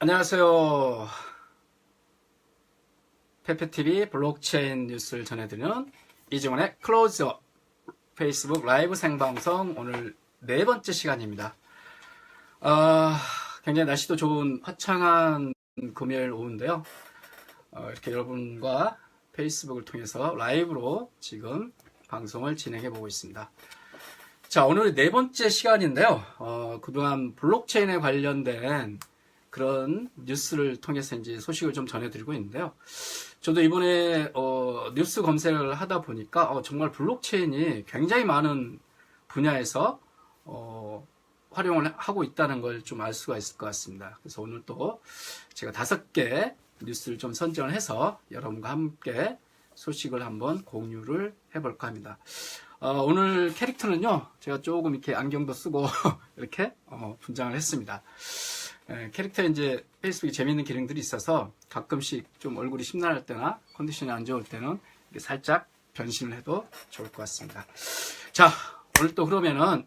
안녕하세요. 페페TV 블록체인 뉴스를 전해드리는 이중원의 클로즈업 페이스북 라이브 생방송 오늘 네 번째 시간입니다. 굉장히 날씨도 좋은 화창한 금요일 오후인데요. 이렇게 여러분과 페이스북을 통해서 라이브로 지금 방송을 진행해 보고 있습니다. 자, 오늘 네 번째 시간인데요. 그동안 블록체인에 관련된 그런 뉴스를 통해서 이제 소식을 좀 전해드리고 있는데요. 저도 이번에 뉴스 검색을 하다 보니까 정말 블록체인이 굉장히 많은 분야에서 활용을 하고 있다는 걸 좀 알 수가 있을 것 같습니다. 그래서 오늘 또 제가 5개 뉴스를 좀 선정을 해서 여러분과 함께 소식을 한번 공유를 해볼까 합니다. 오늘 캐릭터는요, 제가 조금 이렇게 안경도 쓰고 이렇게 분장을 했습니다. 캐릭터에 이제 페이스북에 재미있는 기능들이 있어서 가끔씩 좀 얼굴이 심란할 때나 컨디션이 안 좋을 때는 이렇게 살짝 변신을 해도 좋을 것 같습니다. 자, 오늘 또 그러면은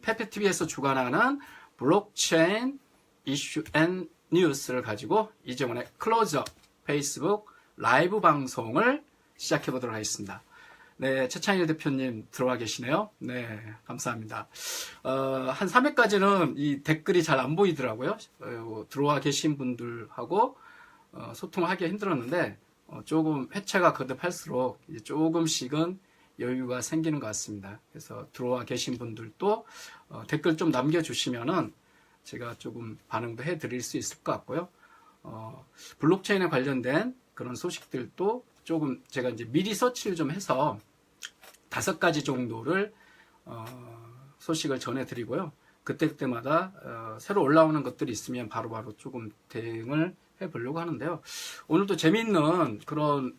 페페TV에서 주관하는 블록체인 이슈 앤 뉴스를 가지고 이정원의 클로즈업 페이스북 라이브 방송을 시작해 보도록 하겠습니다. 네, 최창일 대표님 들어와 계시네요. 네, 감사합니다. 한 3회까지는 이 댓글이 잘 안 보이더라고요. 들어와 계신 분들하고 소통을 하기가 힘들었는데 조금 회차가 거듭할수록 이제 조금씩은 여유가 생기는 것 같습니다. 그래서 들어와 계신 분들도 댓글 좀 남겨주시면은 제가 조금 반응도 해드릴 수 있을 것 같고요. 블록체인에 관련된 그런 소식들도 조금 제가 이제 미리 서치를 좀 해서 5가지 정도를 소식을 전해드리고요. 그때마다 새로 올라오는 것들이 있으면 바로바로 조금 대응을 해보려고 하는데요. 오늘도 재미있는 그런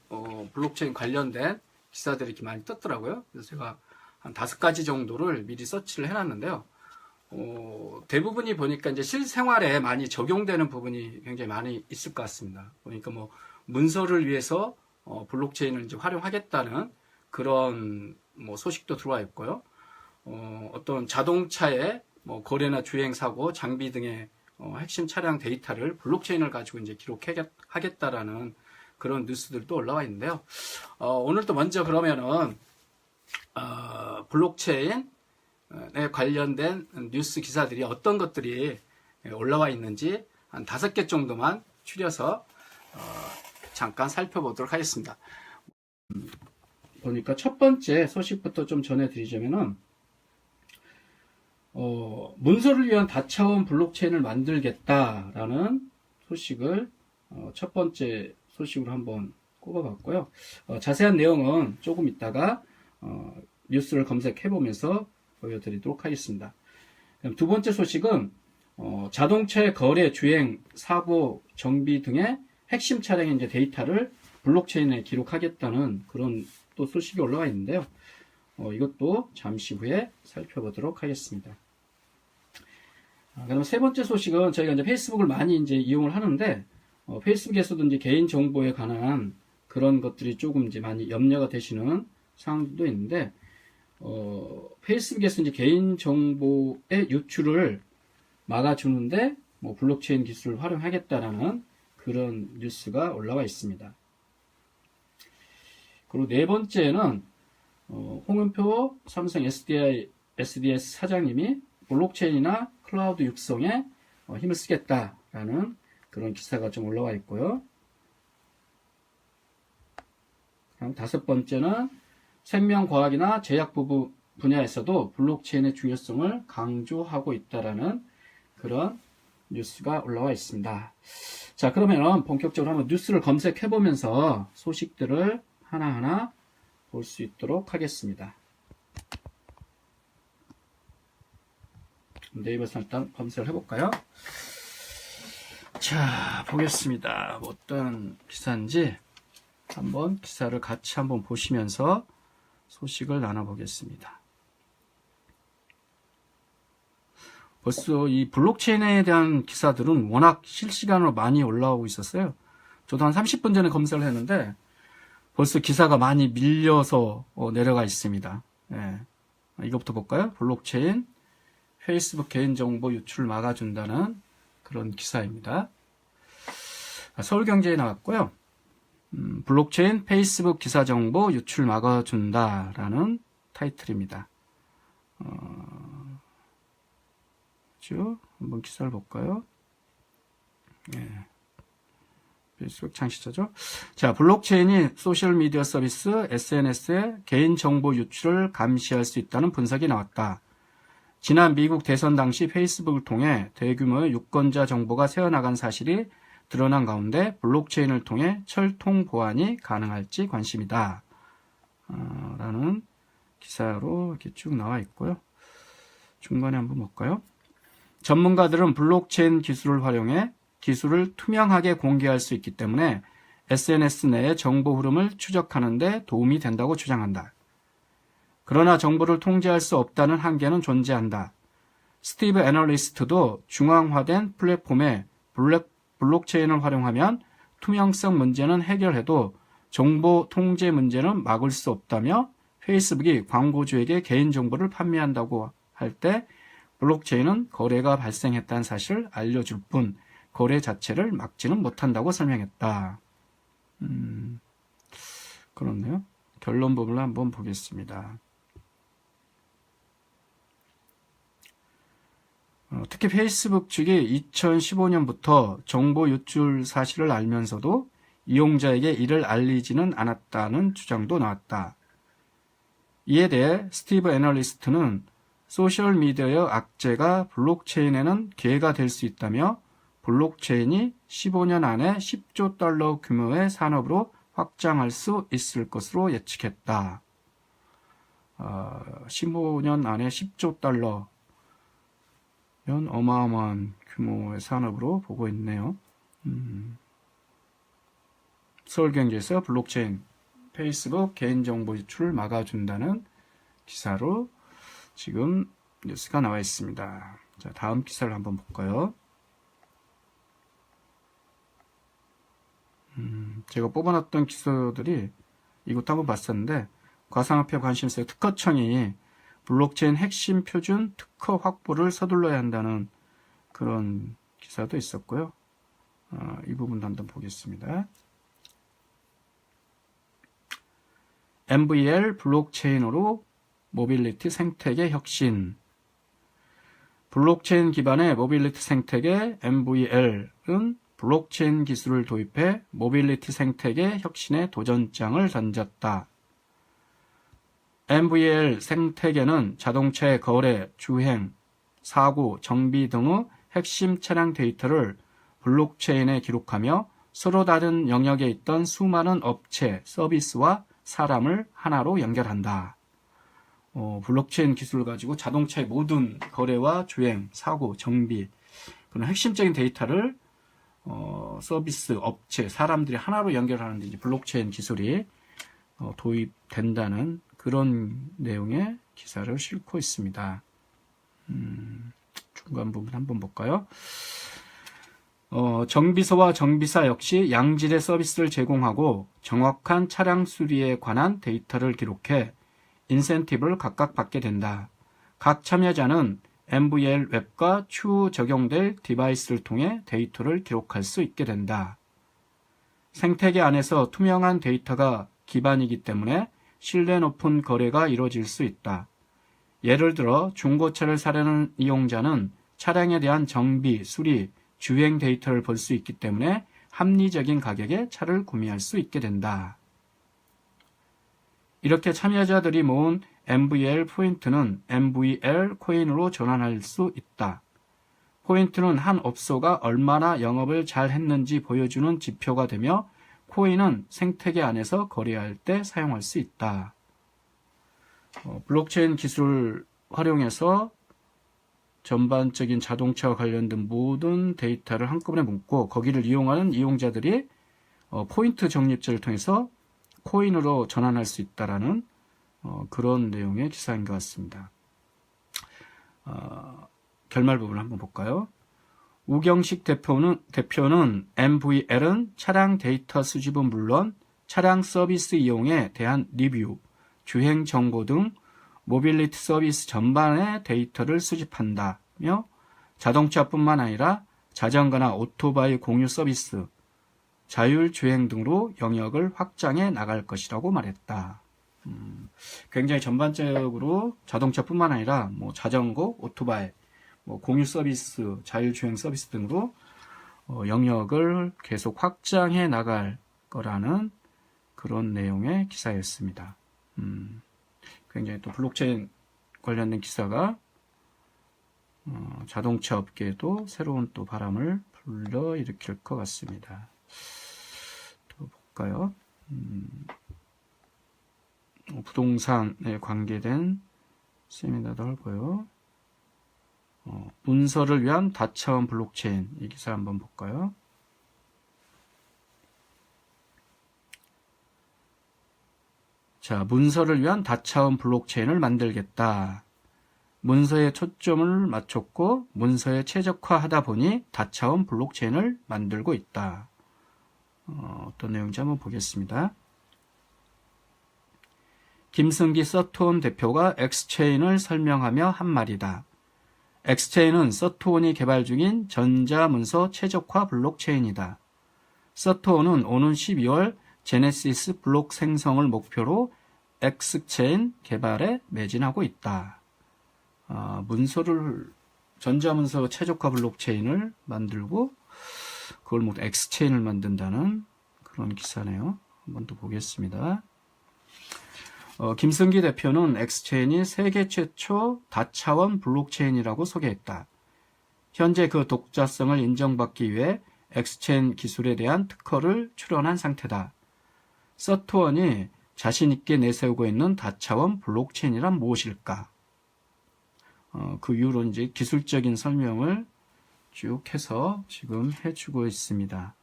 블록체인 관련된 기사들이 이렇게 많이 떴더라고요. 그래서 제가 한 5가지 정도를 미리 서치를 해놨는데요. 대부분이 보니까 이제 실생활에 많이 적용되는 부분이 굉장히 많이 있을 것 같습니다. 보니까 뭐 문서를 위해서 블록체인을 이제 활용하겠다는 그런 뭐 소식도 들어와 있고요. 어떤 자동차의 뭐 거래나 주행 사고, 장비 등의 핵심 차량 데이터를 블록체인을 가지고 이제 기록하겠다라는 그런 뉴스들도 올라와 있는데요. 오늘 또 먼저 그러면은 블록체인에 관련된 뉴스 기사들이 어떤 것들이 올라와 있는지 한 5개 정도만 추려서 잠깐 살펴보도록 하겠습니다. 보니까 첫 번째 소식부터 좀 전해드리자면은 문서를 위한 다차원 블록체인을 만들겠다라는 소식을 첫 번째 소식으로 한번 꼽아봤고요. 자세한 내용은 조금 있다가 뉴스를 검색해보면서 보여드리도록 하겠습니다. 두 번째 소식은 자동차의 거래, 주행, 사고, 정비 등의 핵심 차량의 이제 데이터를 블록체인에 기록하겠다는 그런 또 소식이 올라와 있는데요. 이것도 잠시 후에 살펴보도록 하겠습니다. 그럼 세 번째 소식은 저희가 이제 페이스북을 많이 이제 이용을 하는데 페이스북에서도 이제 개인 정보에 관한 그런 것들이 조금 이제 많이 염려가 되시는 상황도 있는데 페이스북에서 이제 개인 정보의 유출을 막아주는데 뭐 블록체인 기술을 활용하겠다라는 그런 뉴스가 올라와 있습니다. 그리고 네 번째는 홍은표 삼성 SDS 사장님이 블록체인이나 클라우드 육성에 힘을 쓰겠다라는 그런 기사가 좀 올라와 있고요. 그럼 5번째는 생명과학이나 제약 분야에서도 블록체인의 중요성을 강조하고 있다라는 그런 뉴스가 올라와 있습니다. 자, 그러면 본격적으로 한번 뉴스를 검색해 보면서 소식들을 하나하나 볼 수 있도록 하겠습니다. 네이버에서 일단 검색을 해볼까요? 자, 보겠습니다. 어떤 기사인지 한번 기사를 같이 한번 보시면서 소식을 나눠보겠습니다. 벌써 이 블록체인에 대한 기사들은 워낙 실시간으로 많이 올라오고 있었어요. 저도 한 30분 전에 검색을 했는데 벌써 기사가 많이 밀려서 내려가 있습니다. 예. 이것부터 볼까요? 블록체인 페이스북 개인정보 유출을 막아준다는 그런 기사입니다. 서울경제에 나왔고요. 블록체인 페이스북 기사 정보 유출 막아준다라는 타이틀입니다. 한번 기사를 볼까요? 예. 페이스북 창시자죠. 자, 블록체인이 소셜미디어 서비스 SNS의 개인정보 유출을 감시할 수 있다는 분석이 나왔다. 지난 미국 대선 당시 페이스북을 통해 대규모의 유권자 정보가 새어나간 사실이 드러난 가운데 블록체인을 통해 철통 보안이 가능할지 관심이다. 라는 기사로 이렇게 쭉 나와 있고요. 중간에 한번 볼까요? 전문가들은 블록체인 기술을 활용해 기술을 투명하게 공개할 수 있기 때문에 SNS 내의 정보 흐름을 추적하는 데 도움이 된다고 주장한다. 그러나 정보를 통제할 수 없다는 한계는 존재한다. 스티브 애널리스트도 중앙화된 플랫폼에 블록체인을 활용하면 투명성 문제는 해결해도 정보 통제 문제는 막을 수 없다며 페이스북이 광고주에게 개인정보를 판매한다고 할 때 블록체인은 거래가 발생했다는 사실을 알려줄 뿐 거래 자체를 막지는 못한다고 설명했다. 그렇네요. 결론 부분을 한번 보겠습니다. 특히 페이스북 측이 2015년부터 정보 유출 사실을 알면서도 이용자에게 이를 알리지는 않았다는 주장도 나왔다. 이에 대해 스티브 애널리스트는 소셜미디어의 악재가 블록체인에는 기회가 될 수 있다며 블록체인이 15년 안에 10조 달러 규모의 산업으로 확장할 수 있을 것으로 예측했다. 15년 안에 10조 달러 면 어마어마한 규모의 산업으로 보고 있네요. 서울경제에서 블록체인 페이스북 개인정보 유출을 막아준다는 기사로 지금 뉴스가 나와 있습니다. 자, 다음 기사를 한번 볼까요? 제가 뽑아놨던 기사들이 이것도 한번 봤었는데 가상화폐 관심사의 특허청이 블록체인 핵심 표준 특허 확보를 서둘러야 한다는 그런 기사도 있었고요. 이 부분도 한번 보겠습니다. MVL 블록체인으로 모빌리티 생태계 혁신. 블록체인 기반의 모빌리티 생태계 MVL은 블록체인 기술을 도입해 모빌리티 생태계 혁신의 도전장을 던졌다. MVL 생태계는 자동차의 거래, 주행, 사고, 정비 등의 핵심 차량 데이터를 블록체인에 기록하며 서로 다른 영역에 있던 수많은 업체, 서비스와 사람을 하나로 연결한다. 블록체인 기술을 가지고 자동차의 모든 거래와 주행, 사고, 정비 그런 핵심적인 데이터를 서비스, 업체, 사람들이 하나로 연결하는 데 이제 블록체인 기술이 도입된다는 그런 내용의 기사를 싣고 있습니다. 중간 부분 한번 볼까요? 정비소와 정비사 역시 양질의 서비스를 제공하고 정확한 차량 수리에 관한 데이터를 기록해 인센티브를 각각 받게 된다. 각 참여자는 MVL 웹과 추후 적용될 디바이스를 통해 데이터를 기록할 수 있게 된다. 생태계 안에서 투명한 데이터가 기반이기 때문에 신뢰 높은 거래가 이루어질 수 있다. 예를 들어 중고차를 사려는 이용자는 차량에 대한 정비, 수리, 주행 데이터를 볼 수 있기 때문에 합리적인 가격에 차를 구매할 수 있게 된다. 이렇게 참여자들이 모은 MVL 포인트는 MVL 코인으로 전환할 수 있다. 포인트는 한 업소가 얼마나 영업을 잘 했는지 보여주는 지표가 되며 코인은 생태계 안에서 거래할 때 사용할 수 있다. 블록체인 기술을 활용해서 전반적인 자동차와 관련된 모든 데이터를 한꺼번에 묶고 거기를 이용하는 이용자들이 포인트 적립제를 통해서 코인으로 전환할 수 있다라는 그런 내용의 기사인 것 같습니다. 결말 부분을 한번 볼까요? 우경식 대표는 MVL은 차량 데이터 수집은 물론 차량 서비스 이용에 대한 리뷰, 주행 정보 등 모빌리티 서비스 전반의 데이터를 수집한다며 자동차뿐만 아니라 자전거나 오토바이 공유 서비스, 자율주행 등으로 영역을 확장해 나갈 것이라고 말했다. 굉장히 전반적으로 자동차뿐만 아니라 뭐 자전거, 오토바이, 뭐 공유 서비스, 자율주행 서비스 등으로 영역을 계속 확장해 나갈 거라는 그런 내용의 기사였습니다. 굉장히 또 블록체인 관련된 기사가 자동차 업계에도 새로운 또 바람을 불러일으킬 것 같습니다. 또 볼까요? 부동산에 관계된 세미나도 하고요. 문서를 위한 다차원 블록체인, 이 기사 한번 볼까요? 자, 문서를 위한 다차원 블록체인을 만들겠다. 문서에 초점을 맞췄고 문서에 최적화하다 보니 다차원 블록체인을 만들고 있다. 어떤 내용인지 한번 보겠습니다. 김승기 서트온 대표가 엑스체인을 설명하며 한 말이다. 엑스체인은 서트온이 개발 중인 전자문서 최적화 블록체인이다. 서트온은 오는 12월 제네시스 블록 생성을 목표로 엑스체인 개발에 매진하고 있다. 전자문서 최적화 블록체인을 만들고 그걸 모두 엑스체인을 만든다는 그런 기사네요. 한번 더 보겠습니다. 김승기 대표는 엑스체인이 세계 최초 다차원 블록체인이라고 소개했다. 현재 그 독자성을 인정받기 위해 엑스체인 기술에 대한 특허를 출원한 상태다. 서트원이 자신있게 내세우고 있는 다차원 블록체인이란 무엇일까? 그 이후로 이제 기술적인 설명을 쭉 해서 지금 해주고 있습니다.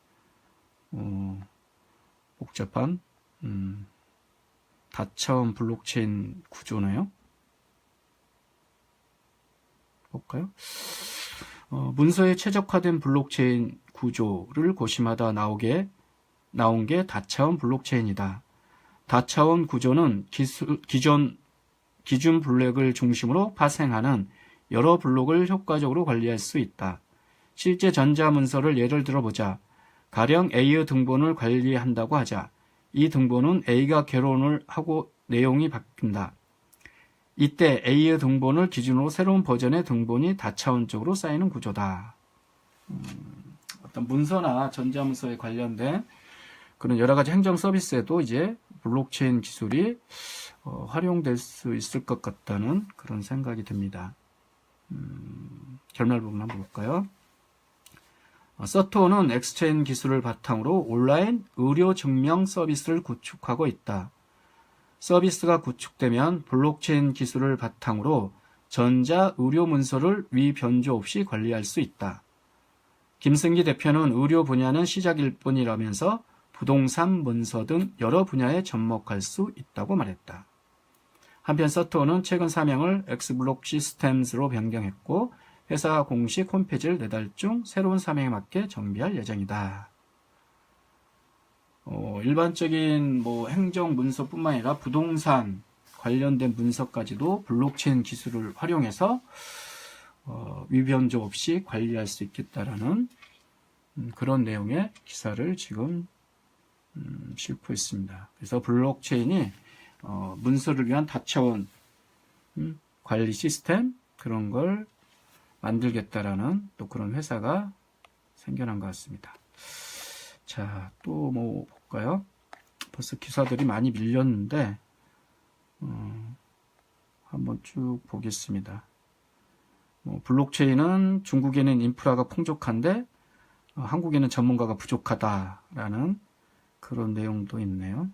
복잡한 다차원 블록체인 구조네요. 볼까요? 문서에 최적화된 블록체인 구조를 고심하다 나온 게 다차원 블록체인이다. 다차원 구조는 기준 블록을 중심으로 파생하는 여러 블록을 효과적으로 관리할 수 있다. 실제 전자문서를 예를 들어보자. 가령 A의 등본을 관리한다고 하자. 이 등본은 A가 개론을 하고 내용이 바뀐다. 이때 A의 등본을 기준으로 새로운 버전의 등본이 다차원적으로 쌓이는 구조다. 어떤 문서나 전자문서에 관련된 그런 여러 가지 행정 서비스에도 이제 블록체인 기술이 활용될 수 있을 것 같다는 그런 생각이 듭니다. 결말 부분 한번 볼까요? 서트온은 엑스체인 기술을 바탕으로 온라인 의료 증명 서비스를 구축하고 있다. 서비스가 구축되면 블록체인 기술을 바탕으로 전자 의료 문서를 위변조 없이 관리할 수 있다. 김승기 대표는 의료 분야는 시작일 뿐이라면서 부동산, 문서 등 여러 분야에 접목할 수 있다고 말했다. 한편 서트온은 최근 사명을 엑스블록 시스템즈로 변경했고 회사 공식 홈페이지를 내달 중 새로운 사명에 맞게 정비할 예정이다. 일반적인 행정 문서뿐만 아니라 부동산 관련된 문서까지도 블록체인 기술을 활용해서 위변조 없이 관리할 수 있겠다라는 그런 내용의 기사를 지금 싣고 있습니다. 그래서 블록체인이 문서를 위한 다차원 관리 시스템 그런 걸 만들겠다라는 또 그런 회사가 생겨난 것 같습니다. 자, 또 뭐 볼까요? 벌써 기사들이 많이 밀렸는데 한번 쭉 보겠습니다. 블록체인은 중국에는 인프라가 풍족한데 한국에는 전문가가 부족하다라는 그런 내용도 있네요.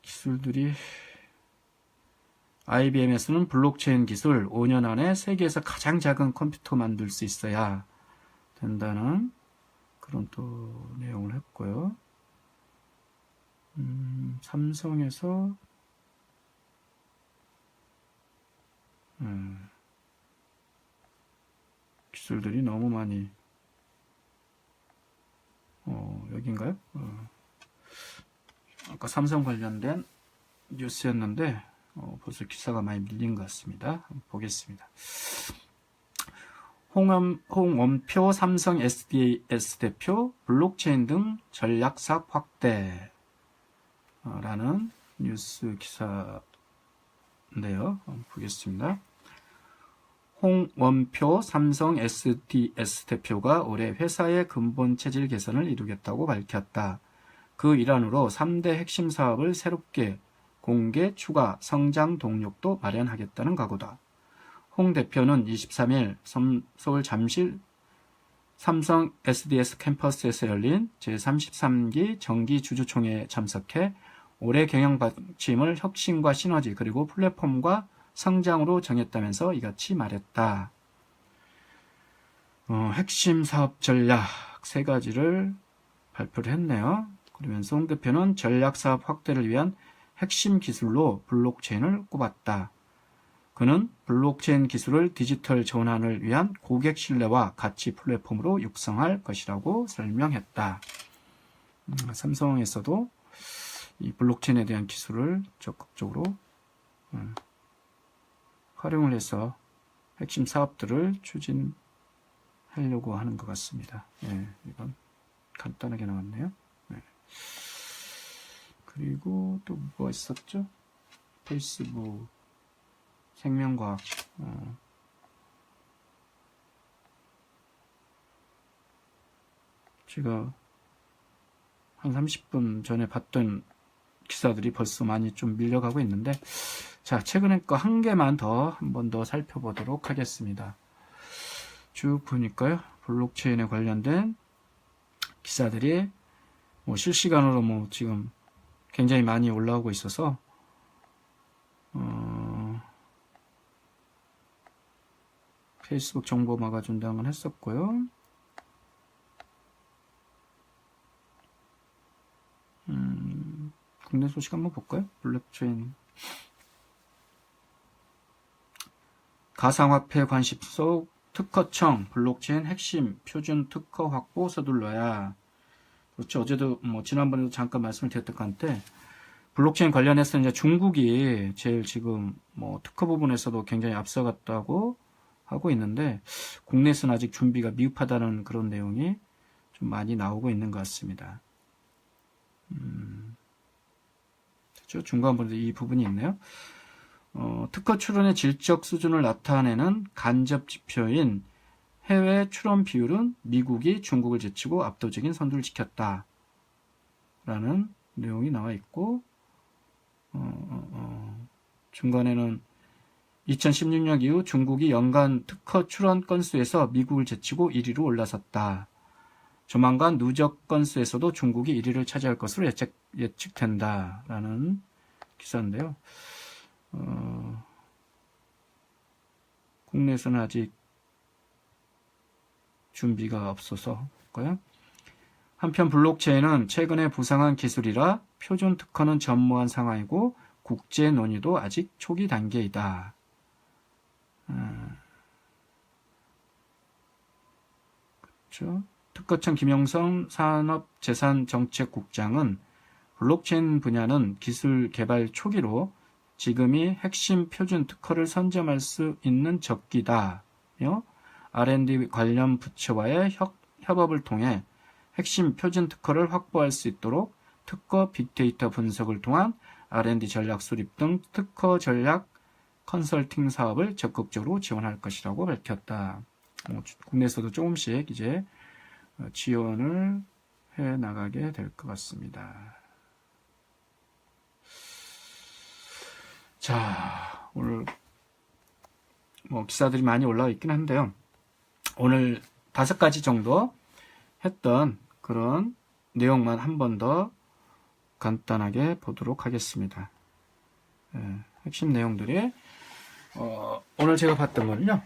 기술들이 IBM에서는 블록체인 기술 5년 안에 세계에서 가장 작은 컴퓨터 만들 수 있어야 된다는 그런 또 내용을 했고요. 삼성에서 기술들이 너무 많이 여긴가요? 아까 삼성 관련된 뉴스였는데 벌써 기사가 많이 밀린 것 같습니다. 한번 보겠습니다. 홍원표 삼성 SDS 대표 블록체인 등 전략 사업 확대 라는 뉴스 기사인데요. 한번 보겠습니다. 홍원표 삼성 SDS 대표가 올해 회사의 근본 체질 개선을 이루겠다고 밝혔다. 그 일환으로 3대 핵심 사업을 새롭게 공개 추가 성장 동력도 마련하겠다는 각오다. 홍 대표는 23일 서울 잠실 삼성 SDS 캠퍼스에서 열린 제33기 정기 주주총회에 참석해 올해 경영 방침을 혁신과 시너지 그리고 플랫폼과 성장으로 정했다면서 이같이 말했다. 핵심 사업 전략 3가지를 발표를 했네요. 그러면서 홍 대표는 전략 사업 확대를 위한 핵심 기술로 블록체인을 꼽았다. 그는 블록체인 기술을 디지털 전환을 위한 고객 신뢰와 가치 플랫폼으로 육성할 것이라고 설명했다. 삼성에서도 이 블록체인에 대한 기술을 적극적으로 활용을 해서 핵심 사업들을 추진하려고 하는 것 같습니다. 네, 이건 간단하게 나왔네요. 네. 그리고 또 뭐가 있었죠? 페이스북, 생명과학. 제가 한 30분 전에 봤던 기사들이 벌써 많이 좀 밀려가고 있는데, 자, 최근에 거 한 개만 더 한 번 더 살펴보도록 하겠습니다. 쭉 보니까요, 블록체인에 관련된 기사들이 실시간으로 지금 굉장히 많이 올라오고 있어서 페이스북 정보마가 준당은 했었고요. 국내 소식 한번 볼까요? 블록체인 가상화폐 관심소 특허청 블록체인 핵심 표준 특허 확보 서둘러야. 그렇죠. 어제도 지난번에도 잠깐 말씀을 드렸던 것 같은데 블록체인 관련해서 이제 중국이 제일 지금 특허 부분에서도 굉장히 앞서갔다고 하고 있는데 국내에서는 아직 준비가 미흡하다는 그런 내용이 좀 많이 나오고 있는 것 같습니다. 그렇죠? 중간부분에 이 부분이 있네요. 특허 출원의 질적 수준을 나타내는 간접 지표인 해외 출원 비율은 미국이 중국을 제치고 압도적인 선두를 지켰다. 라는 내용이 나와 있고, 중간에는 2016년 이후 중국이 연간 특허 출원 건수에서 미국을 제치고 1위로 올라섰다. 조만간 누적 건수에서도 중국이 1위를 차지할 것으로 예측된다. 라는 기사인데요. 국내에서는 아직 준비가 없어서 볼까요? 한편 블록체인은 최근에 부상한 기술이라 표준 특허는 전무한 상황이고 국제 논의도 아직 초기 단계이다. 그렇죠. 특허청 김영성 산업재산정책국장은 블록체인 분야는 기술 개발 초기로 지금이 핵심 표준 특허를 선점할 수 있는 적기다. R&D 관련 부처와의 협업을 통해 핵심 표준 특허를 확보할 수 있도록 특허 빅데이터 분석을 통한 R&D 전략 수립 등 특허 전략 컨설팅 사업을 적극적으로 지원할 것이라고 밝혔다. 국내에서도 조금씩 이제 지원을 해 나가게 될 것 같습니다. 자, 오늘 기사들이 많이 올라와 있긴 한데요. 오늘 5가지 정도 했던 그런 내용만 한 번 더 간단하게 보도록 하겠습니다. 핵심 내용들이 오늘 제가 봤던 거는요.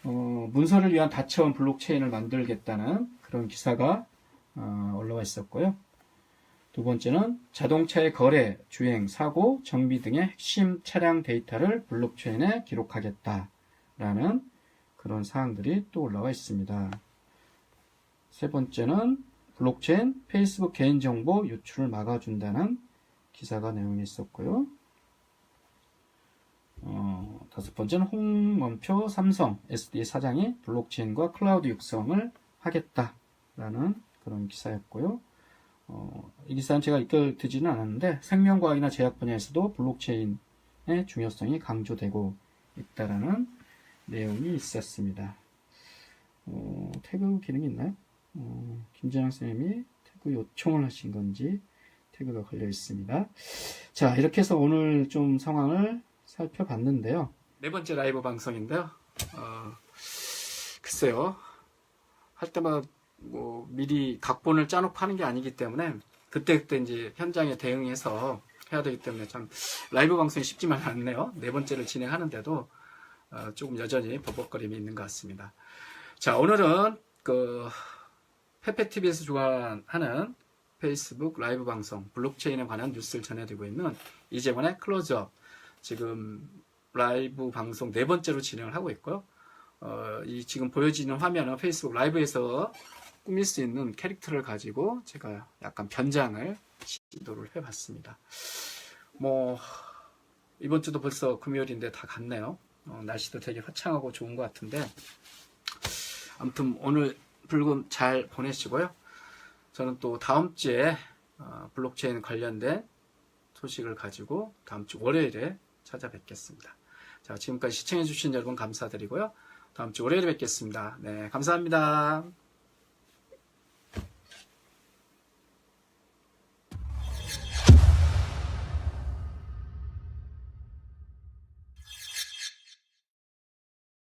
문서를 위한 다채로운 블록체인을 만들겠다는 그런 기사가 올라와 있었고요. 두 번째는 자동차의 거래, 주행, 사고, 정비 등의 핵심 차량 데이터를 블록체인에 기록하겠다라는 그런 사항들이 또 올라와 있습니다. 세 번째는 블록체인, 페이스북 개인정보 유출을 막아준다는 기사가 내용이 있었고요. 다섯 번째는 홍원표 삼성 SD 사장이 블록체인과 클라우드 육성을 하겠다라는 그런 기사였고요. 이 기사는 제가 읽어드지는 않았는데 생명과학이나 제약 분야에서도 블록체인의 중요성이 강조되고 있다라는 내용이 있었습니다. 태그 기능이 있나요? 김재영 선생님이 태그 요청을 하신 건지 태그가 걸려 있습니다. 자, 이렇게 해서 오늘 좀 상황을 살펴봤는데요. 네 번째 라이브 방송인데요. 글쎄요. 할 때마다 뭐 미리 각본을 짜놓고 하는 게 아니기 때문에 그때그때 이제 현장에 대응해서 해야 되기 때문에 참 라이브 방송이 쉽지만 않네요. 네 번째를 진행하는데도 조금 여전히 버벅거림이 있는 것 같습니다. 자, 오늘은 그 페페TV에서 주관하는 페이스북 라이브 방송 블록체인에 관한 뉴스를 전해드리고 있는 이재원의 클로즈업 지금 라이브 방송 네 번째로 진행을 하고 있고요. 이 지금 보여지는 화면은 페이스북 라이브에서 꾸밀 수 있는 캐릭터를 가지고 제가 약간 변장을 시도를 해봤습니다. 뭐 이번 주도 벌써 금요일인데 다 갔네요. 날씨도 되게 화창하고 좋은 것 같은데 아무튼 오늘 불금 잘 보내시고요. 저는 또 다음 주에 블록체인 관련된 소식을 가지고 다음 주 월요일에 찾아뵙겠습니다. 자, 지금까지 시청해주신 여러분 감사드리고요. 다음 주 월요일에 뵙겠습니다. 네, 감사합니다.